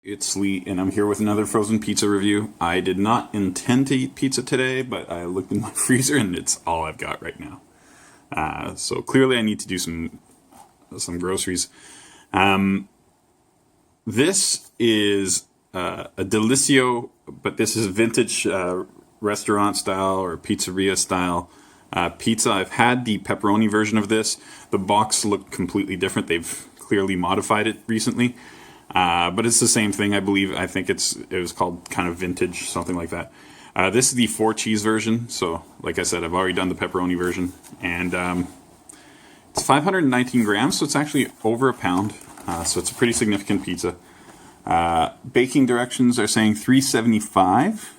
It's Lee, and I'm here with another frozen pizza review. I did not intend to eat pizza today, but I looked in my freezer and it's all I've got right now. So clearly I need to do some groceries. This is a Delissio, but this is vintage restaurant style or pizzeria style pizza. I've had the pepperoni version of this. The box looked completely different. They've clearly modified it recently. But it's the same thing, I believe. I think it was called kind of vintage, something like that. This is the 4-cheese version. So, like I said, I've already done the pepperoni version. And it's 519 grams, so it's actually over a pound. So it's a pretty significant pizza. Baking directions are saying 375.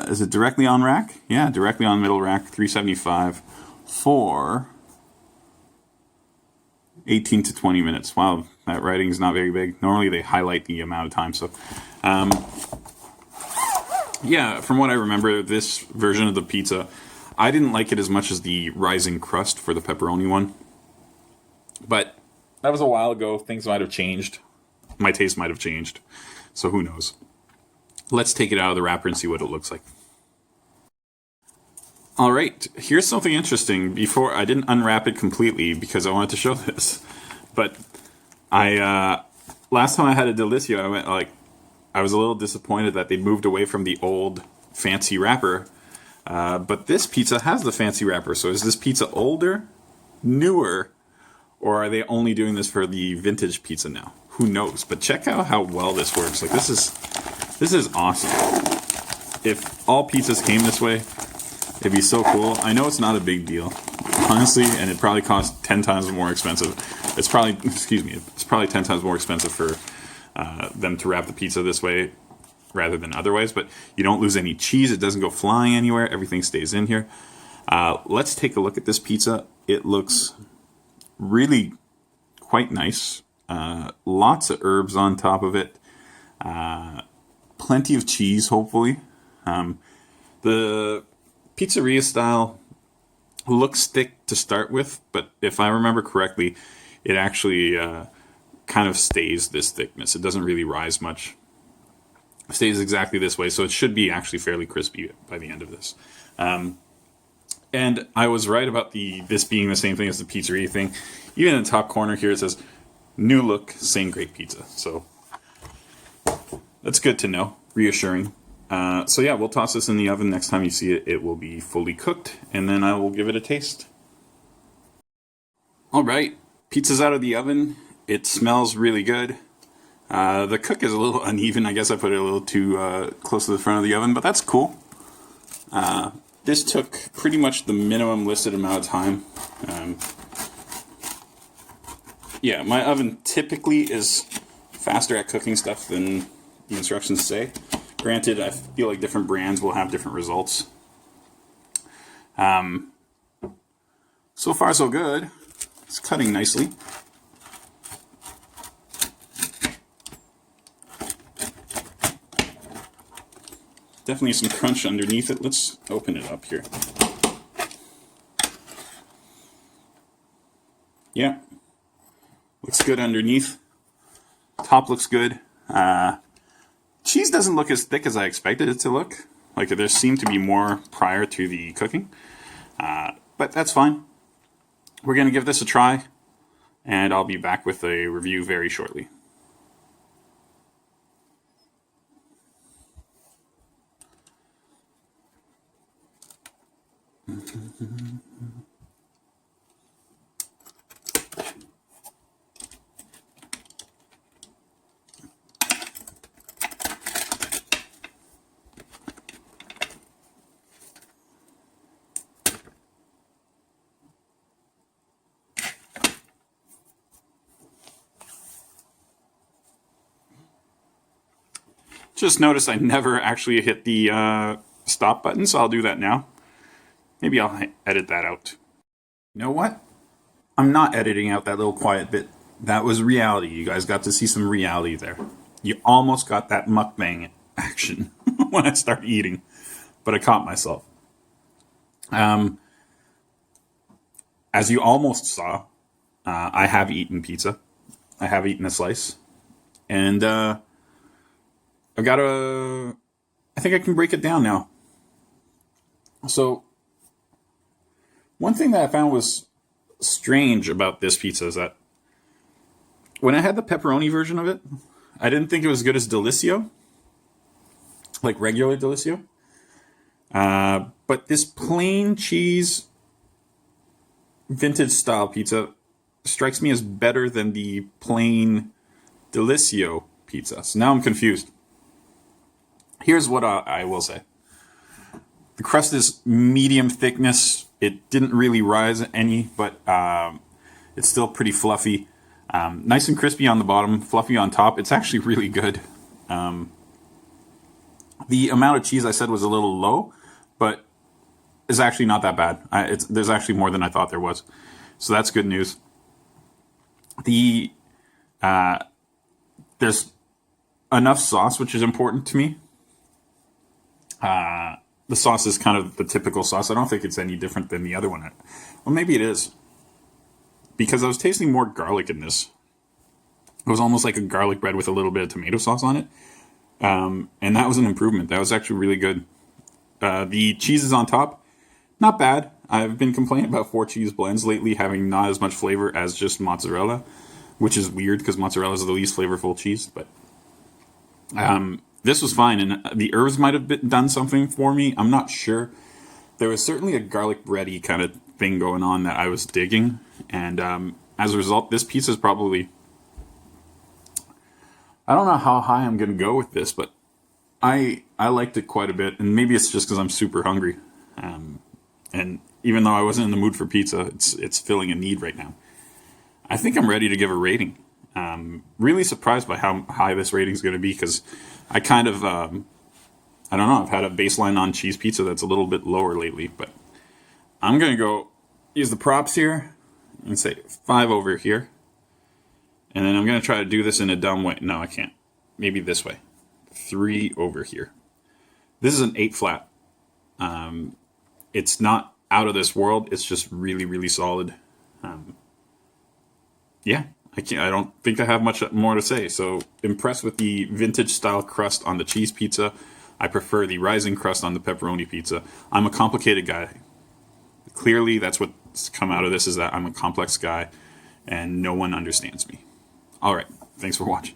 Is it directly on rack? Yeah, directly on middle rack, 375 for 18 to 20 minutes. Wow, that writing is not very big. Normally they highlight the amount of time. So, yeah, from what I remember, this version of the pizza, I didn't like it as much as the rising crust for the pepperoni one. But that was a while ago. Things might have changed. My taste might have changed. So who knows? Let's take it out of the wrapper and see what it looks like. All right, here's something interesting. Before, I didn't unwrap it completely because I wanted to show this, but last time I had a Delissio, I was a little disappointed that they moved away from the old fancy wrapper, but this pizza has the fancy wrapper. So is this pizza older, newer, or are they only doing this for the vintage pizza now? Who knows? But check out how well this works. Like this is awesome. If all pizzas came this way, it'd be so cool. I know it's not a big deal, honestly, and it probably costs 10 times more expensive. It's probably 10 times more expensive for them to wrap the pizza this way rather than otherwise, but you don't lose any cheese. It doesn't go flying anywhere. Everything stays in here. Let's take a look at this pizza. It looks really quite nice. Lots of herbs on top of it. Plenty of cheese, hopefully. The pizzeria style looks thick to start with, but if I remember correctly, it actually kind of stays this thickness. It doesn't really rise much. It stays exactly this way, so it should be actually fairly crispy by the end of this. And I was right about this being the same thing as the pizzeria thing. Even in the top corner here, it says, new look, same great pizza. So that's good to know, reassuring. So yeah, we'll toss this in the oven. Next time you see it, it will be fully cooked, and then I will give it a taste. All right, pizza's out of the oven. It smells really good. The cook is a little uneven. I guess I put it a little too close to the front of the oven, but that's cool. This took pretty much the minimum listed amount of time. Yeah, my oven typically is faster at cooking stuff than the instructions say. Granted, I feel like different brands will have different results. So far, so good. It's cutting nicely. Definitely some crunch underneath it. Let's open it up here. Yeah. Looks good underneath. Top looks good. Cheese doesn't look as thick as I expected it to look. Like there seemed to be more prior to the cooking. But that's fine. We're going to give this a try, and I'll be back with a review very shortly. Just noticed I never actually hit the stop button, so I'll do that now. Maybe I'll edit that out. You know what? I'm not editing out that little quiet bit. That was reality. You guys got to see some reality there. You almost got that mukbang action when I started eating, but I caught myself. As you almost saw, I have eaten pizza. I have eaten a slice. And I think I can break it down now. So, one thing that I found was strange about this pizza is that when I had the pepperoni version of it, I didn't think it was as good as Delissio, like regular Delissio. But this plain cheese vintage style pizza strikes me as better than the plain Delissio pizza. So now I'm confused. Here's what I will say. The crust is medium thickness. It didn't really rise any, but it's still pretty fluffy. Nice and crispy on the bottom, fluffy on top. It's actually really good. The amount of cheese I said was a little low, but it's actually not that bad. There's actually more than I thought there was. So that's good news. There's enough sauce, which is important to me. The sauce is kind of the typical sauce. I don't think it's any different than the other one. Well, maybe it is. Because I was tasting more garlic in this. It was almost like a garlic bread with a little bit of tomato sauce on it. And that was an improvement. That was actually really good. The cheeses on top, not bad. I've been complaining about 4 cheese blends lately having not as much flavor as just mozzarella, which is weird because mozzarella is the least flavorful cheese. But this was fine, and the herbs might have done something for me. I'm not sure. There was certainly a garlic bready kind of thing going on that I was digging, and as a result, this pizza is probably... I don't know how high I'm going to go with this, but I liked it quite a bit, and maybe it's just because I'm super hungry. And even though I wasn't in the mood for pizza, it's filling a need right now. I think I'm ready to give a rating. Really surprised by how high this rating is going to be, because I kind of, I don't know, I've had a baseline on cheese pizza that's a little bit lower lately, but I'm going to go use the props here and say 5 over here. And then I'm going to try to do this in a dumb way. No, I can't. Maybe this way. 3 over here. This is an 8 flat. It's not out of this world. It's just really, really solid. Yeah, I don't think I have much more to say. So impressed with the vintage style crust on the cheese pizza. I prefer the rising crust on the pepperoni pizza. I'm a complicated guy. Clearly, that's what's come out of this, is that I'm a complex guy and no one understands me. All right, thanks for watching.